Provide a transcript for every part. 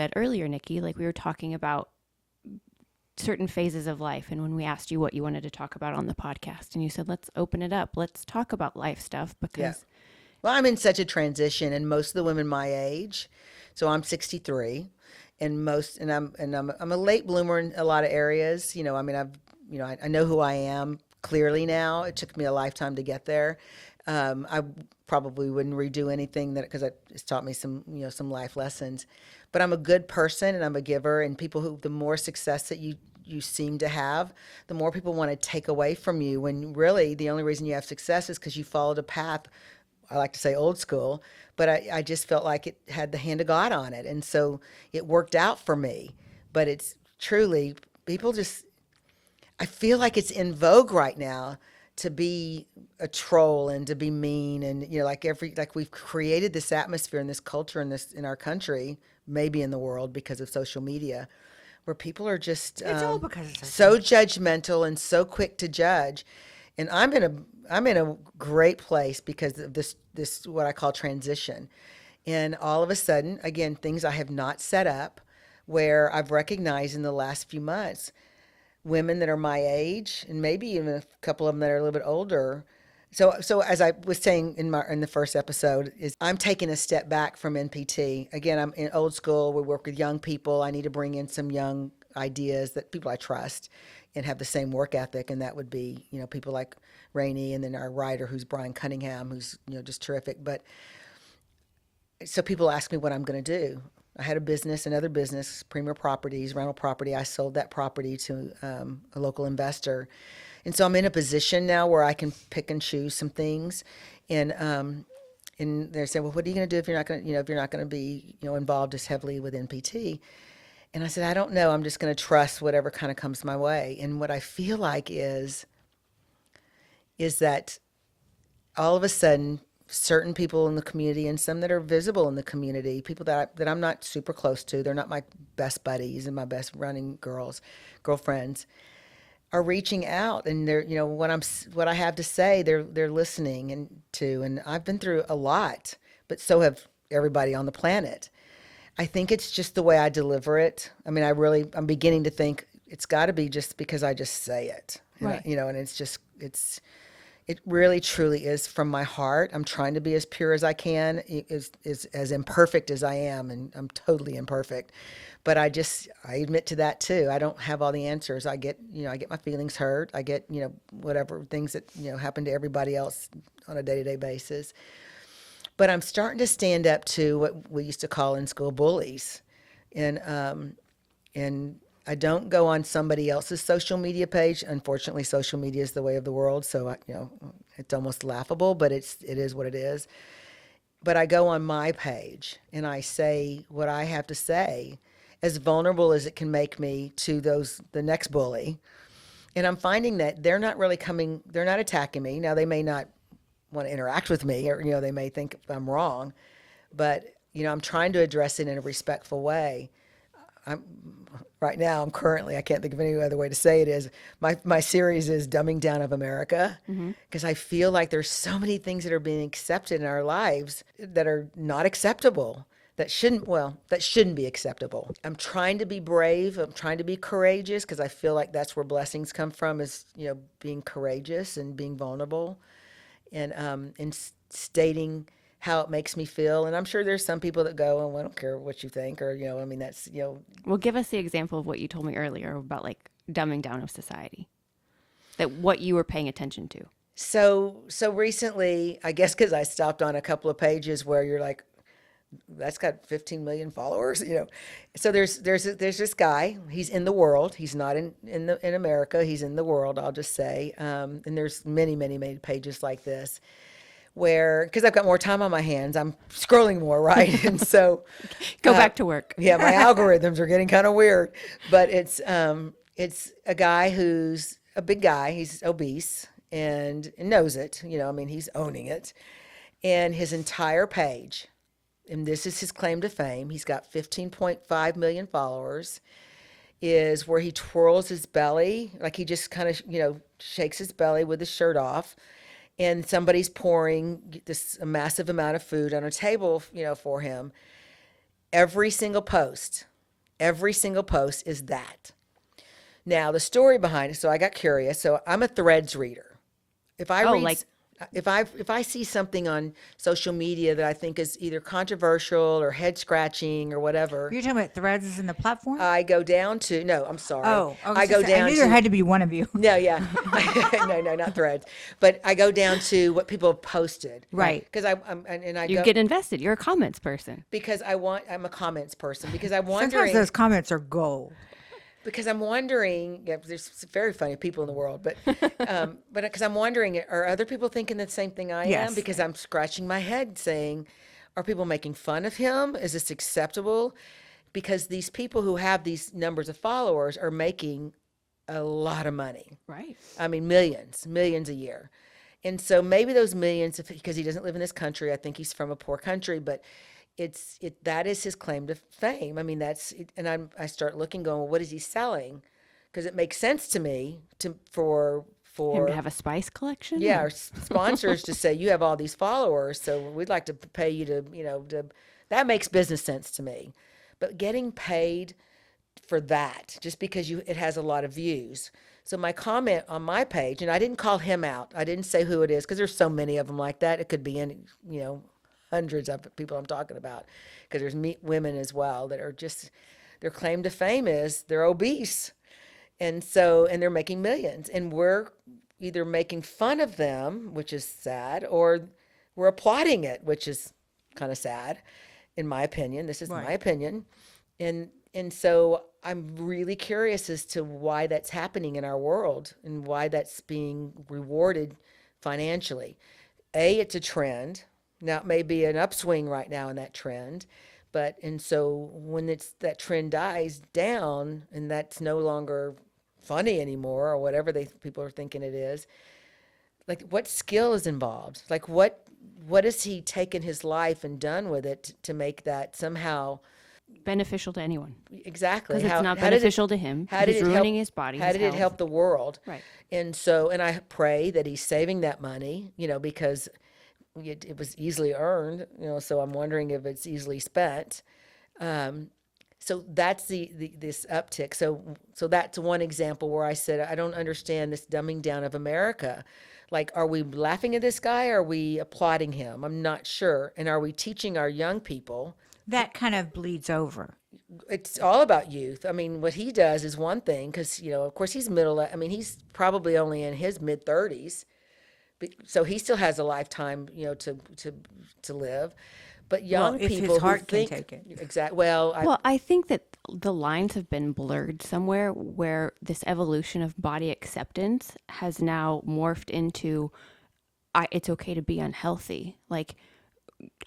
said earlier, Nikki, like we were talking about certain phases of life. And when we asked you what you wanted to talk about on the podcast, and you said, let's open it up. Let's talk about life stuff Yeah. because, Well, I'm in such a transition, and most of the women my age, so I'm 63, and I'm a late bloomer in a lot of areas. I mean, I know who I am clearly now. It took me a lifetime to get there. I probably wouldn't redo anything that because it's taught me some life lessons. But I'm a good person, and I'm a giver, and the more success that you seem to have, the more people want to take away from you. When really the only reason you have success is because you followed a path. I like to say old school, but I just felt like it had the hand of God on it. And so it worked out for me. But it's truly, people just, I feel like it's in vogue right now to be a troll and to be mean. And, like we've created this atmosphere and this culture in our country, maybe in the world because of social media, where people are just It's all because of so judgmental and so quick to judge. And I'm in a great place because of this what I call transition. And all of a sudden, again, things I have not set up, where I've recognized in the last few months women that are my age and maybe even a couple of them that are a little bit older. So as I was saying in the first episode, is I'm taking a step back from NPT. Again, I'm in old school. We work with young people. I need to bring in some young ideas that people I trust and have the same work ethic, and that would be people like Rainey, and then our writer who's Brian Cunningham, who's just terrific. But so people ask me what I'm going to do. I had another business, Premier Properties, rental property. I sold that property to a local investor. And so I'm in a position now where I can pick and choose some things. And they're saying, well, what are you going to do if you're not going to, if you're not going to be, involved as heavily with NPT? And I said, I don't know. I'm just going to trust whatever kind of comes my way. And what I feel like is that all of a sudden, certain people in the community and some that are visible in the community, people that I'm not super close to, they're not my best buddies and my best running girlfriends, are reaching out, and they're what I have to say, they're listening and I've been through a lot, but so have everybody on the planet. I think it's just the way I deliver it. I mean, I'm beginning to think it's got to be just because I just say it, Right. and it really truly is from my heart. I'm trying to be as pure as I can, is as imperfect as I am, and I'm totally imperfect. But I admit to that too. I don't have all the answers. I get my feelings hurt. I get, whatever things that, happen to everybody else on a day-to-day basis. But I'm starting to stand up to what we used to call in school bullies. And I don't go on somebody else's social media page. Unfortunately, social media is the way of the world. So, it's almost laughable, but it is what it is. But I go on my page and I say what I have to say, as vulnerable as it can make me to the next bully. And I'm finding that they're not attacking me. Now, they may not want to interact with me, or, they may think I'm wrong, but, I'm trying to address it in a respectful way. Right now, I can't think of any other way to say it, is my series is Dumbing Down of America, because I feel like there's so many things that are being accepted in our lives that are not acceptable, that shouldn't be acceptable. I'm trying to be brave. I'm trying to be courageous, because I feel like that's where blessings come from, is, being courageous and being vulnerable, and stating how it makes me feel. And I'm sure there's some people that go, oh, I don't care what you think, or, I mean, that's, well, give us the example of what you told me earlier about like dumbing down of society, that what you were paying attention to. So recently, I guess because I stopped on a couple of pages where you're like, that's got 15 million followers, So there's this guy. He's in the world. He's not in America. He's in the world, I'll just say. And there's many, many, many pages like this, where, because I've got more time on my hands, I'm scrolling more, right? And so Go back to work. yeah, my algorithms are getting kind of weird. But it's a guy who's a big guy. He's obese and knows it. I mean, he's owning it. And his entire page, and this is his claim to fame, he's got 15.5 million followers, is where he twirls his belly, like he just kind of, shakes his belly with his shirt off, and somebody's pouring a massive amount of food on a table, for him. Every single post Every single post is that. Now, the story behind it, so I got curious. So I'm a Threads reader. If I Oh, read, like if I see something on social media that I think is either controversial or head scratching or whatever, You're talking about Threads is in the platform? I go down to, no, I'm sorry. Oh, I was I just go saying, I down knew there to, had to be one of you. no, yeah. No, not Threads. But I go down to what people have posted. Right. Because and I you go, get invested. You're a comments person. because I'm a comments person, because I'm Sometimes wondering, those comments are gold. yeah, there's very funny people in the world, but because I'm wondering, are other people thinking the same thing I am? Yes. Because I'm scratching my head saying, are people making fun of him? Is this acceptable? Because these people who have these numbers of followers are making a lot of money. Right. I mean, millions a year. And so maybe those millions, because he doesn't live in this country, I think he's from a poor country, but that is his claim to fame. I mean, and I start looking, going, well, what is he selling? Because it makes sense to me for Him to have a spice collection? yeah, or- our sponsors to say, you have all these followers, so we'd like to pay you that makes business sense to me. But getting paid for that, just because it has a lot of views. So my comment on my page, and I didn't call him out. I didn't say who it is, because there's so many of them like that. It could be any, hundreds of people I'm talking about, because there's women as well that are just, their claim to fame is they're obese. And they're making millions, and we're either making fun of them, which is sad, or we're applauding it, which is kind of sad, in my opinion. This is my opinion. And so I'm really curious as to why that's happening in our world and why that's being rewarded financially. It's a trend. Now, it may be an upswing right now in that trend, and so when that trend dies down and that's no longer funny anymore, or whatever people are thinking it is, like, what skill is involved? Like, what has he taken his life and done with it to make that somehow beneficial to anyone. exactly? Because it's not beneficial to him. How did He's it ruining help, his body. How his did it health. help the world? Right. And I pray that he's saving that money, because it was easily earned, so I'm wondering if it's easily spent. So that's this uptick. So that's one example where I said, I don't understand this dumbing down of America. Like, are we laughing at this guy? Or are we applauding him? I'm not sure. And are we teaching our young people? That kind of bleeds over. It's all about youth. I mean, what he does is one thing, because, of course he's he's probably only in his mid 30s. So he still has a lifetime, to live. But young if people his heart who can think, take it. exactly. Well, I think that the lines have been blurred somewhere where this evolution of body acceptance has now morphed into it's okay to be unhealthy. Like,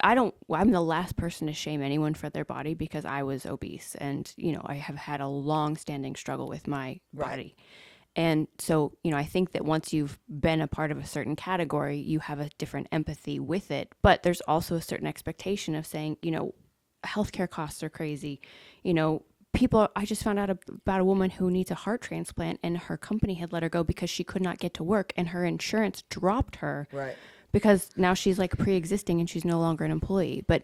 I'm the last person to shame anyone for their body because I was obese and, I have had a long standing struggle with my body. And so, I think that once you've been a part of a certain category, you have a different empathy with it. But there's also a certain expectation of saying, healthcare costs are crazy. I just found out about a woman who needs a heart transplant, and her company had let her go because she could not get to work, and her insurance dropped her. Right. Because now she's like pre-existing and she's no longer an employee. But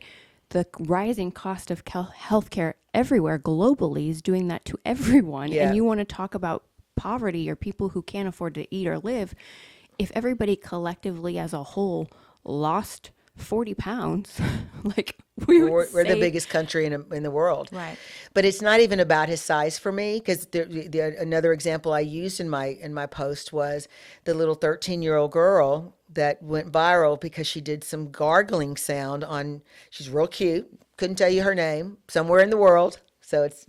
the rising cost of healthcare everywhere globally is doing that to everyone. Yeah. And you want to talk about poverty or people who can't afford to eat or live. If everybody collectively as a whole lost 40 pounds, like we're the biggest country in the world. Right. But it's not even about his size for me, because another example I used in my post was the little 13-year-old girl that went viral because she did some gargling sound she's real cute. Couldn't tell you her name. Somewhere in the world. So it's,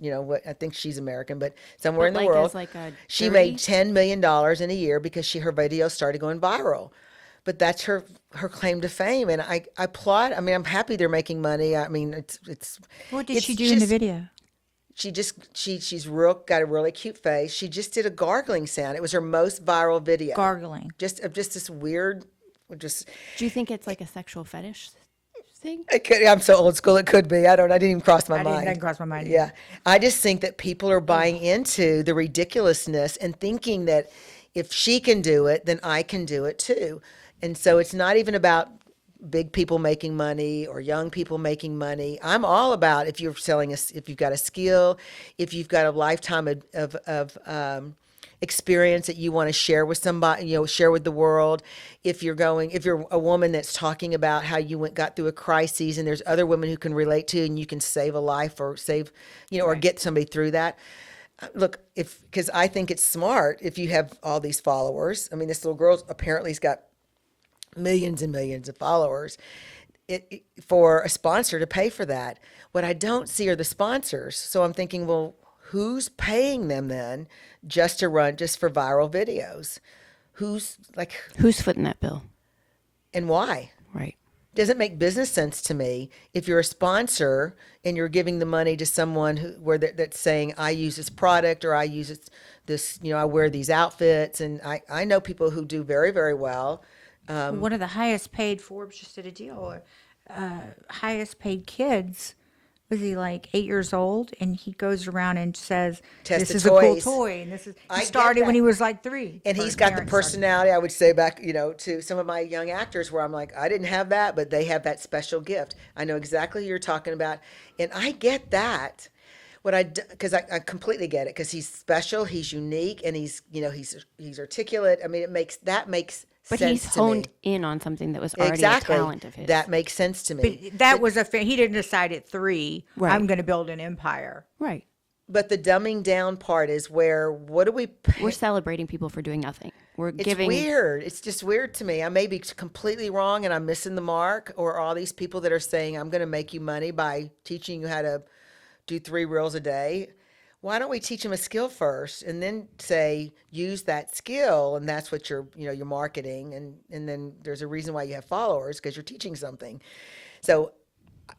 I think she's American, but somewhere in the world. She made $10 million in a year because her videos started going viral. But that's her claim to fame, and I applaud. I mean, I'm happy they're making money. I mean, it's. What did she do in the video? She's got a really cute face. She just did a gargling sound. It was her most viral video. Gargling. Just this weird, Do you think it's like a sexual fetish thing? It could, I'm so old school. It could be. I didn't even cross my mind. Didn't cross my mind. Yeah, I just think that people are buying into the ridiculousness and thinking that if she can do it, then I can do it too. And so it's not even about big people making money or young people making money. I'm all about if you're selling if you've got a skill, if you've got a lifetime of experience that you want to share with somebody, share with the world. If you're a woman that's talking about how you got through a crisis and there's other women who can relate to, and you can save a life or save, or get somebody through that. Look, because I think it's smart if you have all these followers. I mean, this little girl apparently has got millions and millions of followers. For a sponsor to pay for that. What I don't see are the sponsors. So I'm thinking, well, who's paying them then just for viral videos? Who's footing that bill? And why? Right. Doesn't make business sense to me if you're a sponsor and you're giving the money to someone that's saying, I use this product, or I use this, I wear these outfits. And I know people who do very, very well. One of the highest paid, Forbes just did a deal, highest paid kids. Was he like 8 years old? And he goes around and says, Test "This the is a cool toys." toy." And this is I he get started that. when he was like 3. And Or he's his got the parents started. personality, I would say, back, to some of my young actors where I'm like, I didn't have that, but they have that special gift. I know exactly who you're talking about. And I get that. Because I completely get it, because he's special, he's unique, and he's articulate. I mean, that makes But sense he's to me. honed in on something that was already Exactly. a talent of his. That makes sense to me. But that was he didn't decide at 3. Right. I'm going to build an empire. Right. But the dumbing down part is where, what do we pay? We're celebrating people for doing nothing. We're It's giving. weird. It's just weird to me. I may be completely wrong and I'm missing the mark, or all these people that are saying, I'm going to make you money by teaching you how to do 3 reels a day. Why don't we teach them a skill first and then say, use that skill, and that's what you're marketing, and then there's a reason why you have followers, because you're teaching something. So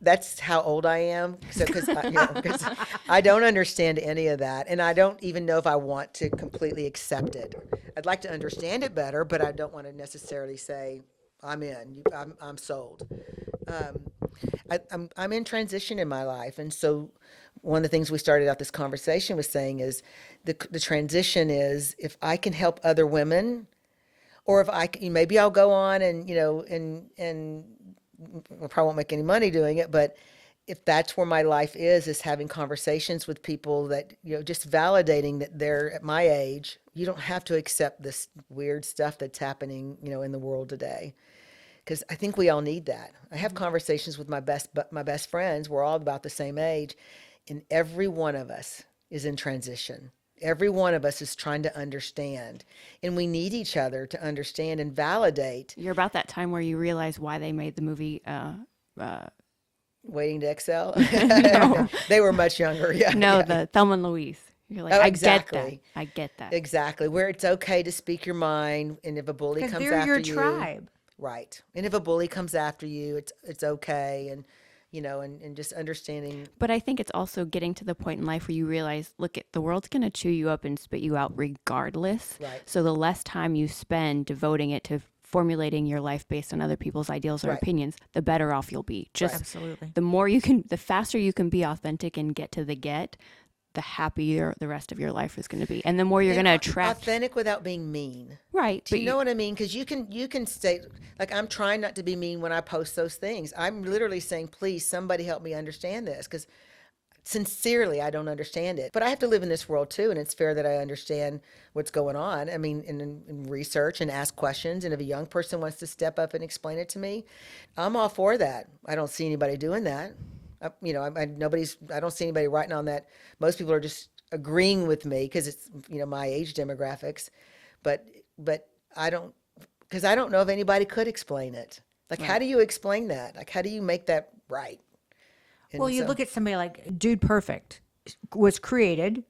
that's how old I am. So because I don't understand any of that, and I don't even know if I want to completely accept it. I'd like to understand it better, but I don't want to necessarily say I'm in. I'm sold. I'm in transition in my life, and so one of the things we started out this conversation with saying is the transition is, if I can help other women, or if maybe I'll go on and and I probably won't make any money doing it, but if that's where my life is having conversations with people that, just validating that they're at my age, you don't have to accept this weird stuff that's happening, in the world today. Because I think we all need that. I have conversations with my best friends. We're all about the same age, and every one of us is in transition. Every one of us is trying to understand, and we need each other to understand and validate. You're about that time where you realize why they made the movie. Waiting to Excel. No. They were much younger. Yeah. No, yeah. the Thelma and Louise. You're like, Oh, I exactly. get that. I get that. Exactly. Where it's okay to speak your mind, and if a bully Because comes they're after your you, tribe. right? And if a bully comes after you, it's okay, and and just understanding. But I think it's also getting to the point in life where you realize, look, the world's going to chew you up and spit you out regardless. Right. So the less time you spend devoting it to formulating your life based on other people's ideals or Right. opinions, the better off you'll be. Just Absolutely. the faster you can be authentic and get to the happier the rest of your life is going to be. And the more you're going to attract. Authentic without being mean. Right. Do you know what I mean? Because you can say, like, I'm trying not to be mean when I post those things. I'm literally saying, please, somebody help me understand this, because sincerely, I don't understand it. But I have to live in this world too, and it's fair that I understand what's going on. I mean, in research and ask questions. And if a young person wants to step up and explain it to me, I'm all for that. I don't see anybody doing that. I don't see anybody writing on that. Most people are just agreeing with me because it's, my age demographics, but I don't know if anybody could explain it. Like, How do you explain that? Like, how do you make that right? And Well, you so- look at somebody like Dude Perfect was created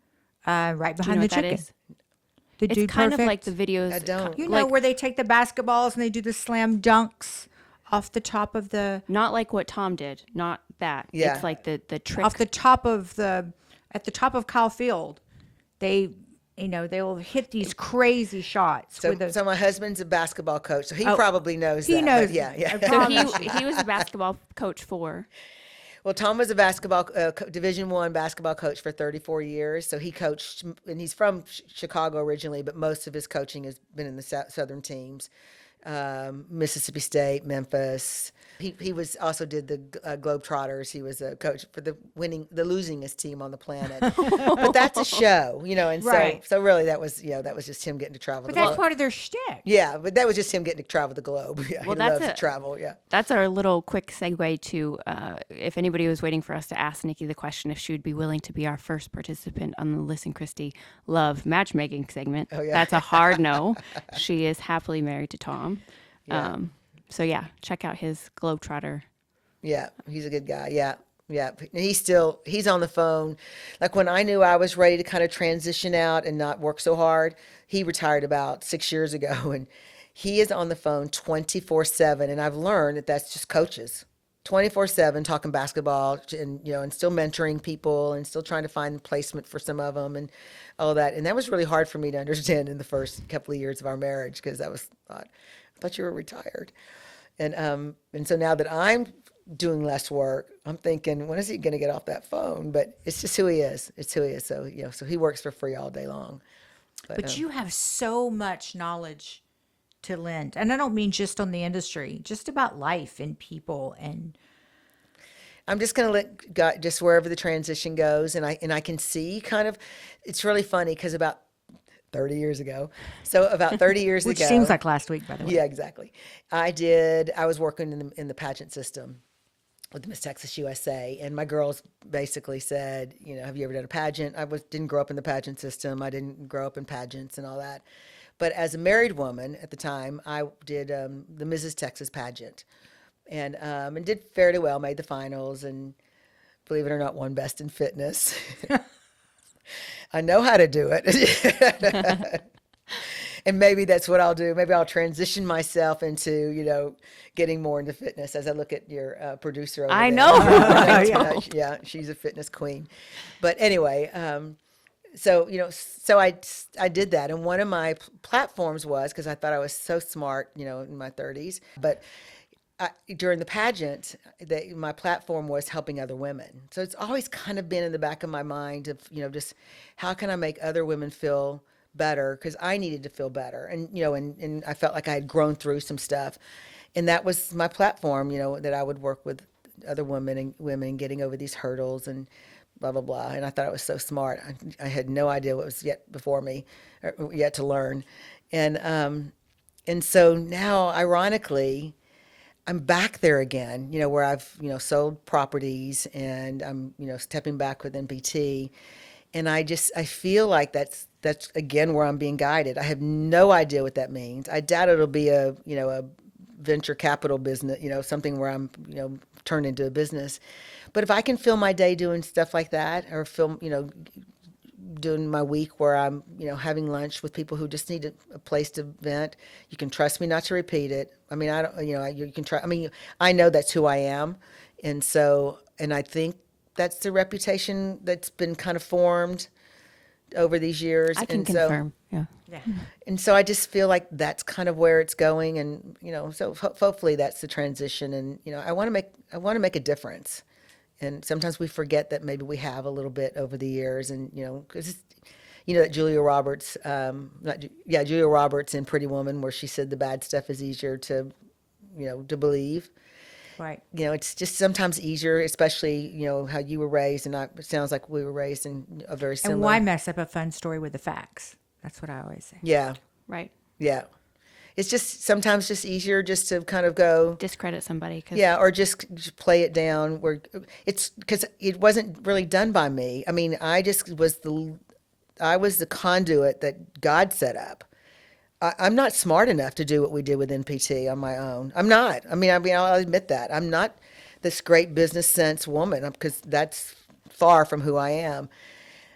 right Do you know behind the what that chicken. is? The It's Dude kind Perfect. of like the videos. I don't. You know, like, where they take the basketballs and they do the slam dunks off the top of the not like what Tom did. Not that. Yeah. It's like the trick. off the top of at the top of Kyle Field. They will hit these crazy shots So, with a, so my husband's a basketball coach, so he probably knows he that. knows. But yeah, yeah. I So promise he was a basketball coach for. Well, Tom was a basketball Division I basketball coach for 34 years. So he coached, and he's from Chicago originally, but most of his coaching has been in the Southern teams. Mississippi State, Memphis. He was also did the Globetrotters. He was a coach for the losingest team on the planet. But that's a show, and Right. so really that was just him getting to travel But the that's globe. part of their shtick. Yeah, but that was just him getting to travel the globe. Yeah, Well, he that's loves to it. travel. Yeah. That's our little quick segue to if anybody was waiting for us to ask Nikki the question if she would be willing to be our first participant on the Listen Christy Love matchmaking segment. Oh, yeah. That's a hard no. She is happily married to Tom. Yeah. So yeah, check out his Globetrotter. Yeah, he's a good guy. Yeah. Yeah. He's on the phone. Like when I knew I was ready to kind of transition out and not work so hard, he retired about 6 years ago and he is on the phone 24/7. And I've learned that that's just coaches 24/7 talking basketball and still mentoring people and still trying to find placement for some of them and all that. And that was really hard for me to understand in the first couple of years of our marriage because I thought you were retired. And so now that I'm doing less work, I'm thinking, when is he going to get off that phone? But it's just who he is. It's who he is. So, so he works for free all day long. But you have so much knowledge to lend. And I don't mean just on the industry, just about life and people. And I'm just going to let God, just wherever the transition goes. And I can see kind of, it's really funny because about 30 years ago. So about 30 years which ago. seems like last week, by the way. Yeah, exactly. I was working in the pageant system with Miss Texas USA, and my girls basically said, have you ever done a pageant? Didn't grow up in the pageant system. I didn't grow up in pageants and all that. But as a married woman at the time, I did the Mrs. Texas pageant, and did fairly well, made the finals, and believe it or not, won Best in Fitness. I know how to do it. And maybe that's what I'll do. Maybe I'll transition myself into, getting more into fitness as I look at your producer over I there. know. Yeah, she's a fitness queen. But anyway, so I did that. And one of my platforms was, because I thought I was so smart, in my 30s. But during the pageant, my platform was helping other women. So it's always kind of been in the back of my mind of, just how can I make other women feel better? Because I needed to feel better. And, and I felt like I had grown through some stuff. And that was my platform, that I would work with other women getting over these hurdles and blah, blah, blah. And I thought it was so smart. I had no idea what was yet before me, or yet to learn. And so now, ironically, I'm back there again, where I've, sold properties and I'm, stepping back with NPT. And I feel like that's again where I'm being guided. I have no idea what that means. I doubt it'll be a venture capital business, something where I'm, turned into a business. But if I can fill my day doing stuff like that, or doing my week where I'm, having lunch with people who just need a place to vent. You can trust me not to repeat it. I mean, I don't, you can try. I mean, I know that's who I am. And I think that's the reputation that's been kind of formed over these years. I can and confirm. Yeah. Yeah. And so I just feel like that's kind of where it's going. And, so hopefully that's the transition. And, I want to make a difference. And sometimes we forget that maybe we have a little bit over the years, and because that Julia Roberts, Julia Roberts in Pretty Woman, where she said the bad stuff is easier to believe. Right. It's just sometimes easier, especially how you were raised, and it sounds like we were raised in a very similar. And why mess up a fun story with the facts? That's what I always say. Yeah, Right. yeah. It's just sometimes just easier just to kind of go Discredit somebody. or just play it down where it's because it wasn't really done by me. I mean, I was the conduit that God set up. I'm not smart enough to do what we did with NPT on my own. I'm not. I mean, I'll admit that. I'm not this great business sense woman because that's far from who I am.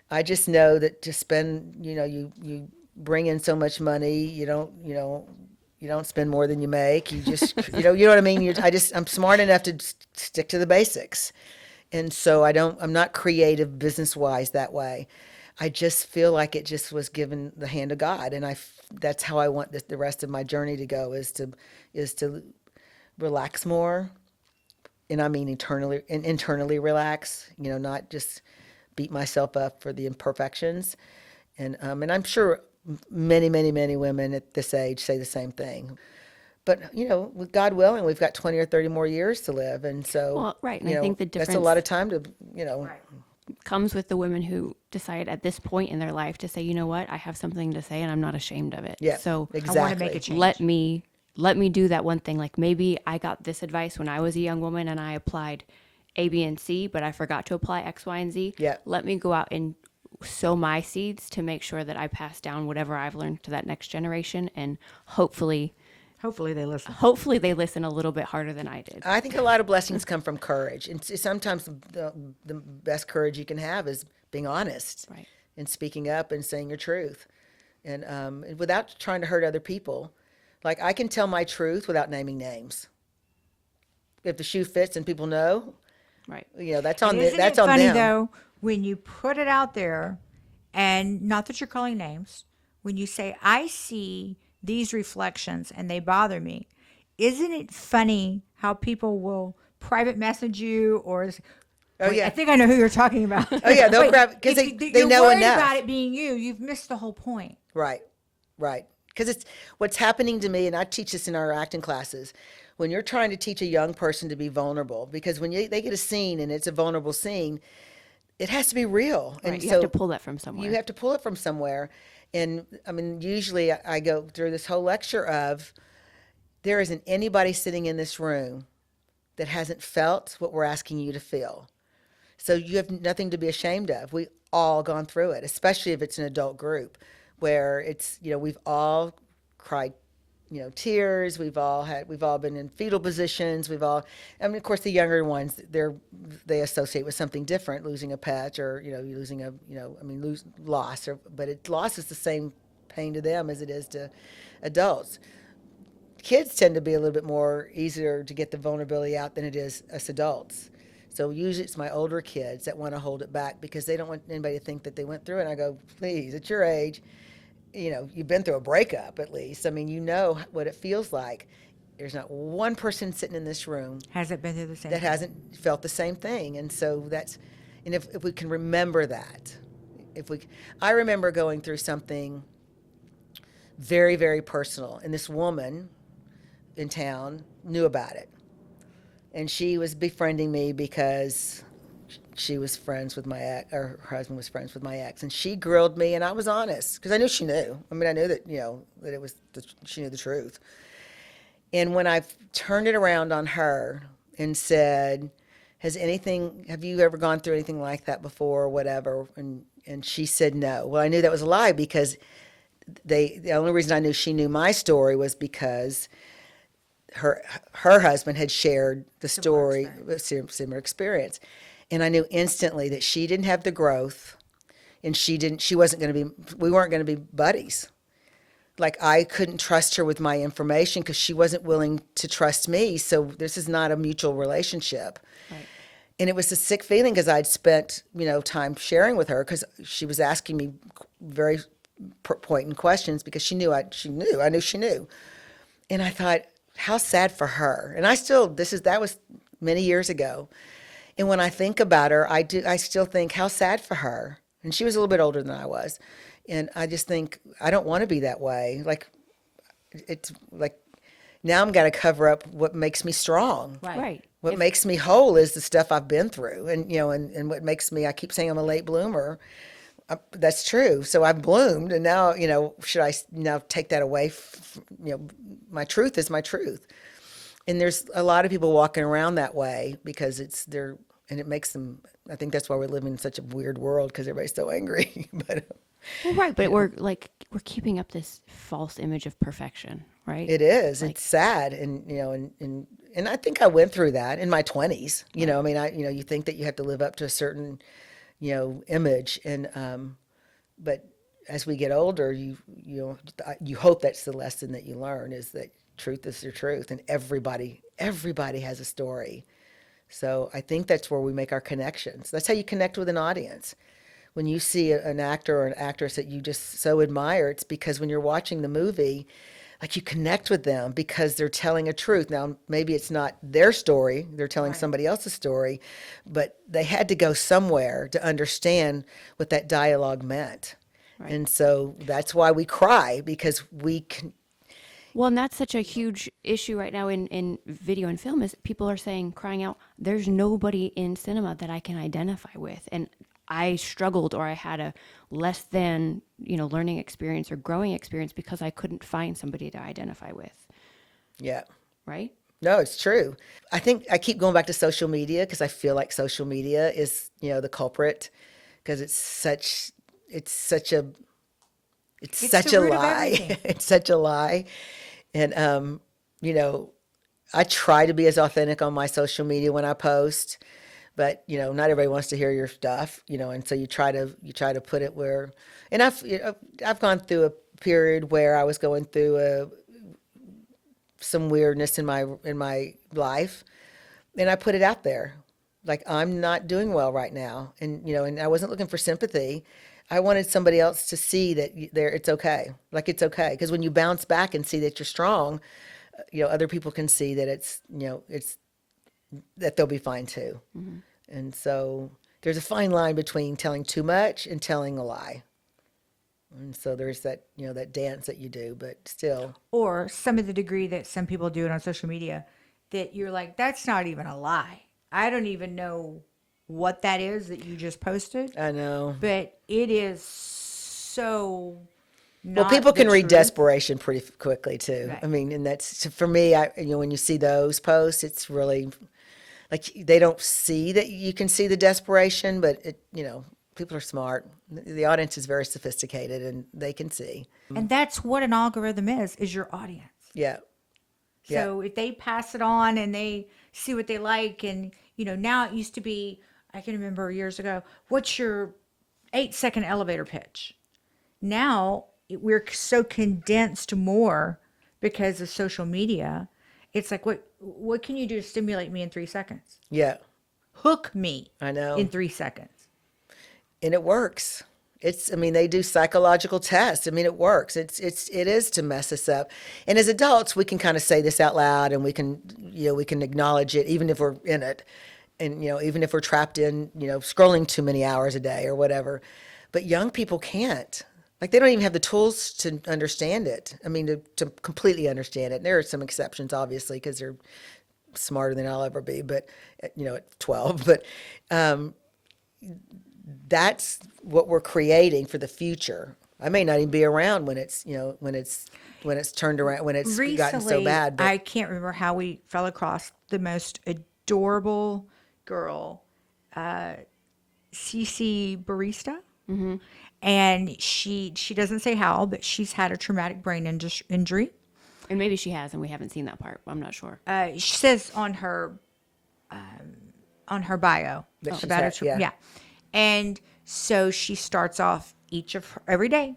I just know that to spend, you bring in so much money, you don't spend more than you make. You just, you know what I mean? I'm smart enough to stick to the basics. And so I'm not creative business-wise that way. I just feel like it just was given the hand of God. And that's how I want the rest of my journey to go is to relax more. And I mean internally relax, not just beat myself up for the imperfections. And I'm sure many, many, many women at this age say the same thing. But, with God willing, we've got 20 or 30 more years to live. And so, Well, right. And I think the that's a lot difference of time to. comes with the women who decide at this point in their life to say, you know what, I have something to say and I'm not ashamed of it. Yeah, So exactly. I want to make a change. let me do that one thing. Like maybe I got this advice when I was a young woman and I applied A, B, and C, but I forgot to apply X, Y, and Z. Yeah. Let me go out and sow my seeds to make sure that I pass down whatever I've learned to that next generation, and hopefully Hopefully they listen. they listen a little bit harder than I did. I think a lot of blessings come from courage. And sometimes the best courage you can have is being honest, Right. and speaking up and saying your truth. And without trying to hurt other people. Like, I can tell my truth without naming names. If the shoe fits and people know, Right. that's on Isn't that's it on funny them. though when you put it out there, and not that you're calling names, when you say I see these reflections and they bother me, isn't it funny how people will private message you or Oh, wait, yeah. I think I know who you're talking about. Oh, yeah, they'll Wait, grab- 'cause if they you're know worried enough. about it being you. You've missed the whole point. Right, right. Because it's what's happening to me, and I teach this in our acting classes. When you're trying to teach a young person to be vulnerable, because when they get a scene and it's a vulnerable scene, it has to be real. Right. And You so have to pull that from somewhere. you have to pull it from somewhere. And I mean, usually I go through this whole lecture of there isn't anybody sitting in this room that hasn't felt what we're asking you to feel. So you have nothing to be ashamed of. We all gone through it, especially if it's an adult group where it's, we've all cried, tears. We've all been in fetal positions. I mean, of course, the younger ones, they associate with something different, losing a pet or, losing loss, but loss is the same pain to them as it is to adults. Kids tend to be a little bit more easier to get the vulnerability out than it is us adults. So usually it's my older kids that want to hold it back because they don't want anybody to think that they went through it. And I go, please, at your age, you've been through a breakup at least. I mean, you know what it feels like. There's not one person sitting in this room Hasn't been through the same that thing. hasn't felt the same thing. And so if we can remember that, I remember going through something very, very personal, and this woman in town knew about it. And she was befriending me because she was friends with my ex, or her husband was friends with my ex, and she grilled me, and I was honest because I knew she knew. I mean, I knew that that it was she knew the truth. And when I turned it around on her and said, have you ever gone through anything like that before or whatever? And she said no. Well, I knew that was a lie because the only reason I knew she knew my story was because her husband had shared the story, similar experience. And I knew instantly that she didn't have the growth, and we weren't going to be buddies. Like, I couldn't trust her with my information because she wasn't willing to trust me. So this is not a mutual relationship. Right. And it was a sick feeling because I'd spent, time sharing with her because she was asking me very pointed questions because she knew. I knew she knew. And I thought, how sad for her. And that was many years ago. And when I think about her, I still think how sad for her. And she was a little bit older than I was. And I just think, I don't want to be that way. Like, it's like, now I'm got to cover up what makes me strong. Right. What makes me whole is the stuff I've been through. And, and what makes me, I keep saying I'm a late bloomer. That's true. So I've bloomed, and now, should I now take that away? My truth is my truth. And there's a lot of people walking around that way because and it makes them, I think that's why we're living in such a weird world because everybody's so angry. But Well, right, but we're keeping up this false image of perfection, right? it is. It's sad. And, and I think I went through that in my 20s. I mean, you think that you have to live up to a certain, image. And, but as we get older, you hope that's the lesson that you learn is that truth is your truth. And everybody has a story. So I think that's where we make our connections. That's how you connect with an audience. When you see an actor or an actress that you just so admire, it's because when you're watching the movie, like, you connect with them because they're telling a truth. Now, maybe it's not their story, they're telling somebody else's story, but they had to go somewhere to understand what that dialogue meant. Right. And so that's why we cry, because Well, and that's such a huge issue right now in video and film is people are saying, crying out, there's nobody in cinema that I can identify with. And I struggled or I had a less than, learning experience or growing experience because I couldn't find somebody to identify with, Yeah. right? No, it's true. I think I keep going back to social media because I feel like social media is, the culprit because it's such a, it's It's such the a root of lie. everything. It's such a lie. And, you know, I try to be as authentic on my social media when I post, but, not everybody wants to hear your stuff, and so you try to put it where, and I've gone through a period where I was going through some weirdness in my life, and I put it out there. Like, I'm not doing well right now. And I wasn't looking for sympathy. I wanted somebody else to see that it's okay. Like, it's okay. Because when you bounce back and see that you're strong, other people can see that it's that they'll be fine too. And so there's a fine line between telling too much and telling a lie. And so there's that dance that you do, but still, Or some of the degree that some people do it on social media that you're like, that's not even a lie. I don't even know what that is that you just posted, I know. but it is so Well, not people the can read truth. desperation pretty quickly too. Right. I mean, and that's for me. When you see those posts, it's really like they don't see that you can see the desperation, but people are smart. The audience is very sophisticated, and they can see. And that's what an algorithm is your audience. Yeah, yeah, So if they pass it on and they see what they like, and now it used to be, I can remember years ago, what's your 8-second elevator pitch? Now we're so condensed more because of social media. It's like, what can you do to stimulate me in 3 seconds? yeah. Hook me I know. in 3 seconds. And it works. I mean, they do psychological tests. I mean, it works. It is to mess us up. And as adults, we can kind of say this out loud, and we can acknowledge it, even if we're in it, and even if we're trapped in scrolling too many hours a day or whatever. But young people can't. Like, they don't even have the tools to understand it. I mean, to completely understand it. And there are some exceptions, obviously, because they're smarter than I'll ever be. But at 12, but. That's what we're creating for the future. I may not even be around when it's turned around, when it's gotten so Recently, bad. But I can't remember how we fell across the most adorable girl, Cece Barista. And she doesn't say how, but she's had a traumatic brain injury. And maybe she has, and we haven't seen that part. I'm not sure. She says on her bio That she's about had- her, yeah. yeah. And so she starts off every day.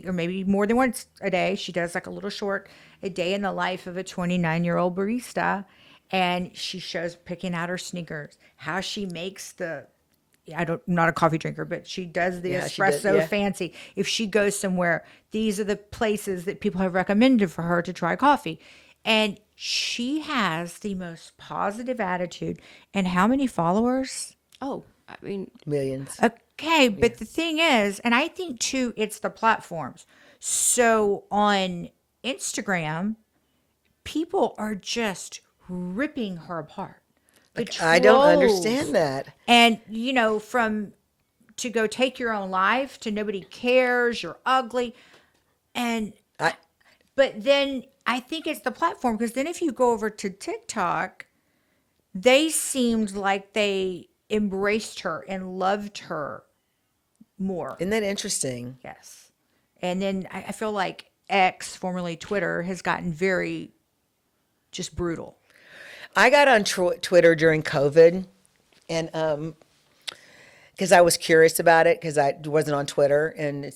Or maybe more than once a day. She does like a little short, a day in the life of a 29-year-old barista, and she shows picking out her sneakers, how she makes I'm not a coffee drinker, but she does the Yeah, she did, espresso yeah. fancy. If she goes somewhere, these are the places that people have recommended for her to try coffee. And she has the most positive attitude. And how many followers? Oh, I mean, millions. Okay, but the thing is, and I think too, it's the platforms. So on Instagram, people are just ripping her apart. The I don't trolls. understand that. And from to go take your own life to nobody cares, you're ugly. And I but then I think it's the platform, because then if you go over to TikTok, they seemed like they embraced her and loved her more. Isn't that interesting? Yes. And then I feel like X, formerly Twitter, has gotten very just brutal. I got on Twitter during COVID, and because I was curious about it, because I wasn't on Twitter, and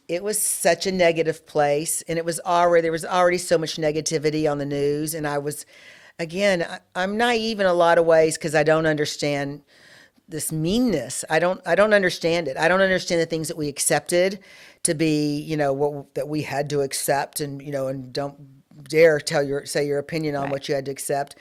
it was such a negative place, and there was already so much negativity on the news, and I was, again, I'm naive in a lot of ways because I don't understand this meanness. I don't understand it. I don't understand the things that we accepted to be, that we had to accept, and don't dare say your opinion on what you had to accept.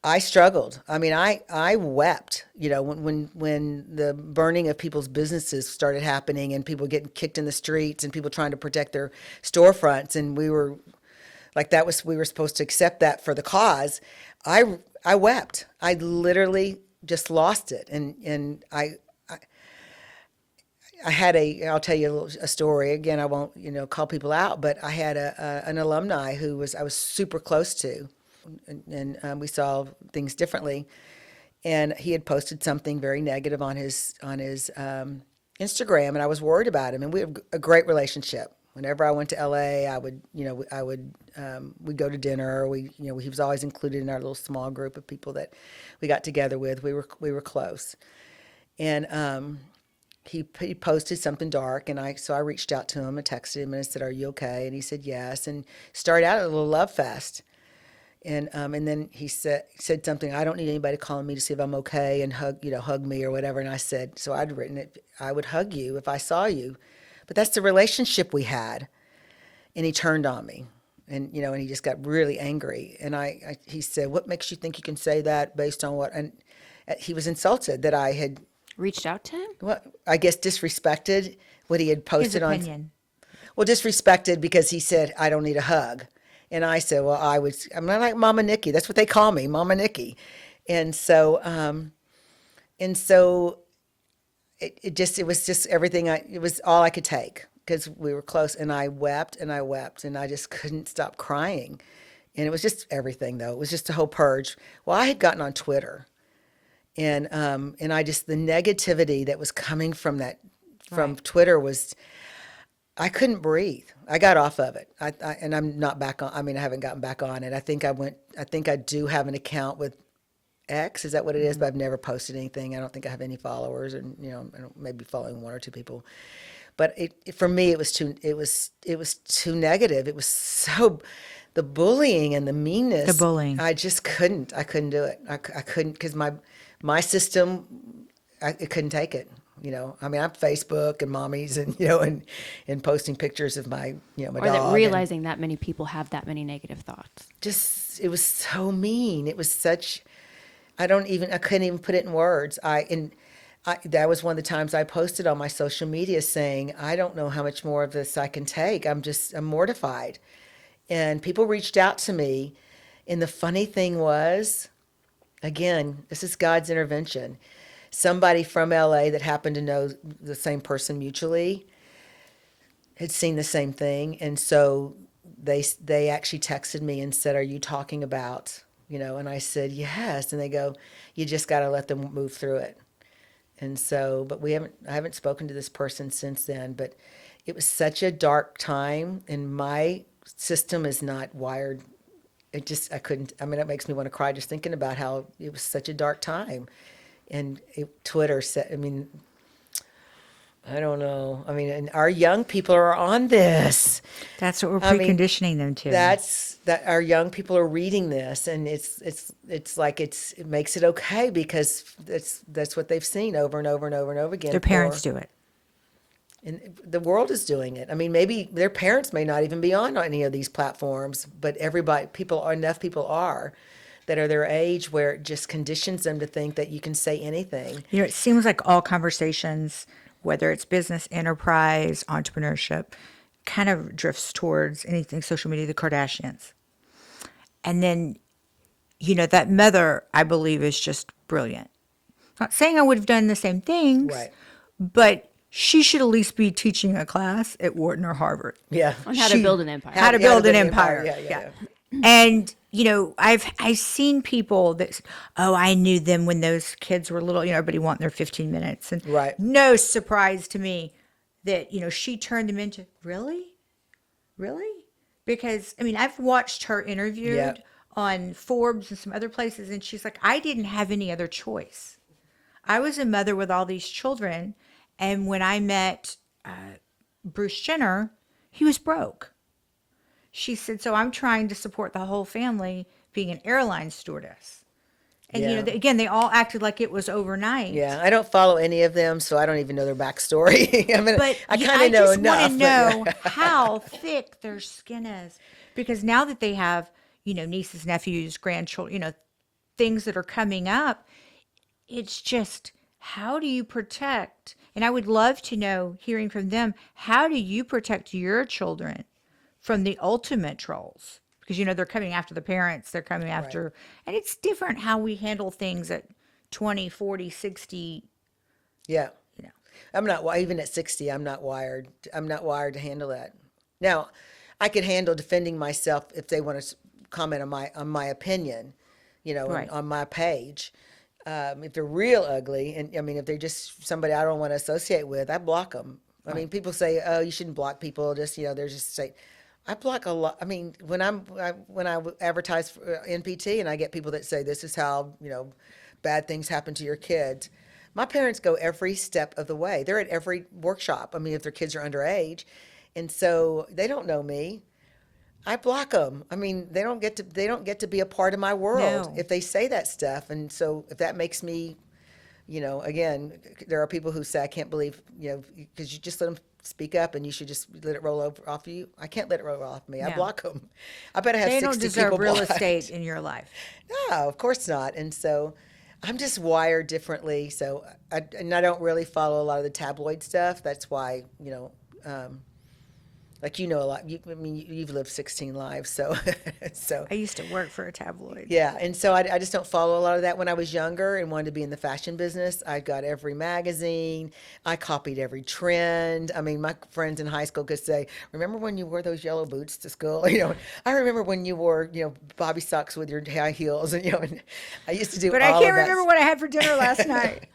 I struggled. I mean, I wept, when the burning of people's businesses started happening, and people getting kicked in the streets, and people trying to protect their storefronts, and we were like that was, we were supposed to accept that for the cause. I wept. I literally just lost it. And I had I'll tell you a story. Again, I won't, call people out, but I had an alumni I was super close to, and we saw things differently. And he had posted something very negative on his Instagram, and I was worried about him. And we had a great relationship. Whenever I went to LA, we'd go to dinner. He was always included in our little small group of people that we got together with. We were close, and he posted something dark, and I reached out to him and texted him and I said, "Are you okay?" And he said yes, and started out a little love fest. And then he said something, "I don't need anybody calling me to see if I'm okay and hug me or whatever." And I said, so I'd written it, "I would hug you if I saw you, but that's the relationship we had." And he turned on me, and he just got really angry. And he said, "What makes you think you can say that based on what?" And he was insulted that I had, Reached out to him? well, I guess disrespected what he had His posted on. opinion. Well, disrespected because he said, "I don't need a hug." And I said, "Well, I'm not like Mama Nikki. That's what they call me, Mama Nikki." And so, it was just everything. It was all I could take because we were close, and I wept and I wept and I just couldn't stop crying. And it was just everything, though. It was just a whole purge. Well, I had gotten on Twitter, and the negativity that was coming from Right. Twitter was, I couldn't breathe. I got off of it. And I'm not back on. I mean, I haven't gotten back on it. I think I do have an account with X. Is that what it is? But I've never posted anything. I don't think I have any followers, and I don't, maybe following one or two people. But for me, it was too negative. It was so, the bullying and the The meanness. bullying. I just couldn't. I couldn't do it. I couldn't, because my system, it couldn't take it. I mean, I'm Facebook and mommies, and and posting pictures of my my Or that dog, and realizing that many people have that many negative thoughts. just, it was so mean. It was such, I couldn't even put it in words. That was one of the times I posted on my social media saying, "I don't know how much more of this I can take. I'm mortified." And people reached out to me, and the funny thing was, again, this is God's intervention. Somebody from LA that happened to know the same person mutually had seen the same thing, and so they actually texted me and said, "Are you talking about?" And I said, "Yes." And they go, "You just got to let them move through it." And so, but I haven't spoken to this person since then. But it was such a dark time, and my system is not wired. I couldn't. I mean, it makes me want to cry just thinking about how it was such a dark time. And Twitter said, I mean, I don't know. I mean, and our young people are on this. That's what we're I mean, preconditioning them to. that our young people are reading this, and it's like it makes it okay because that's what they've seen over and over and over and over again. Their parents do it. And the world is doing it. I mean, maybe their parents may not even be on any of these platforms, but enough people are, that are their age where it just conditions them to think that you can say anything. It seems like all conversations, whether it's business, enterprise, entrepreneurship, kind of drifts towards anything social media, the Kardashians. And then, that mother, I believe, is just brilliant. Not saying I would have done the same things, Right. but she should at least be teaching a class at Wharton or Harvard. Yeah. On how to build an empire. How to build an empire. Yeah. And I've seen people that, "Oh, I knew them when those kids were little." Everybody wanting their 15 minutes, and Right. no surprise to me that she turned them into really, because I mean I've watched her interviewed Yep. on Forbes and some other places, and she's like, "I didn't have any other choice. I was a mother with all these children, and when I met Bruce Jenner, he was broke." She said, "So I'm trying to support the whole family being an airline stewardess." And, Yeah. again, they all acted like it was overnight. Yeah, I don't follow any of them, so I don't even know their backstory. I mean, But I yeah, kind of know just enough. want to know how thick their skin is. Because now that they have, nieces, nephews, grandchildren, things that are coming up, it's just, how do you protect? And I would love to know, hearing from them, how do you protect your children from the ultimate trolls? because they're coming after the parents, they're coming after, and it's different how we handle things at 20, 40, 60. Yeah. You know, I'm not, even at 60, I'm not wired. I'm not wired to handle that. Now, I could handle defending myself if they want to comment on my opinion, right. on my page. If they're real ugly, and I mean, if they're just somebody I don't want to associate with, I block them. I mean, people say, "Oh, you shouldn't block people." Just they're just say, I block a lot. I mean, when I advertise for NPT, and I get people that say, "This is how bad things happen to your kids." My parents go every step of the way. They're at every workshop. I mean, if their kids are underage, and so they don't know me. I block them. I mean, they don't get to be a part of my world No. if they say that stuff. And so if that makes me, again, there are people who say I can't believe, because you just let them speak up and you should just let it roll over off you. I can't let it roll off me. I No. block them. I bet I have They 60 don't deserve people real blocked. estate in your life. No, of course not. And so I'm just wired differently. So I don't really follow a lot of the tabloid stuff. That's why, like a lot. You've lived 16 lives, so so I used to work for a tabloid. yeah. And so I just don't follow a lot of that. When I was younger and wanted to be in the fashion business, I got every magazine. I copied every trend. I mean, my friends in high school could say, "Remember when you wore those yellow boots to school?" I remember when you wore bobby socks with your high heels, and I used to do. But all I can't of that. remember what I had for dinner last night.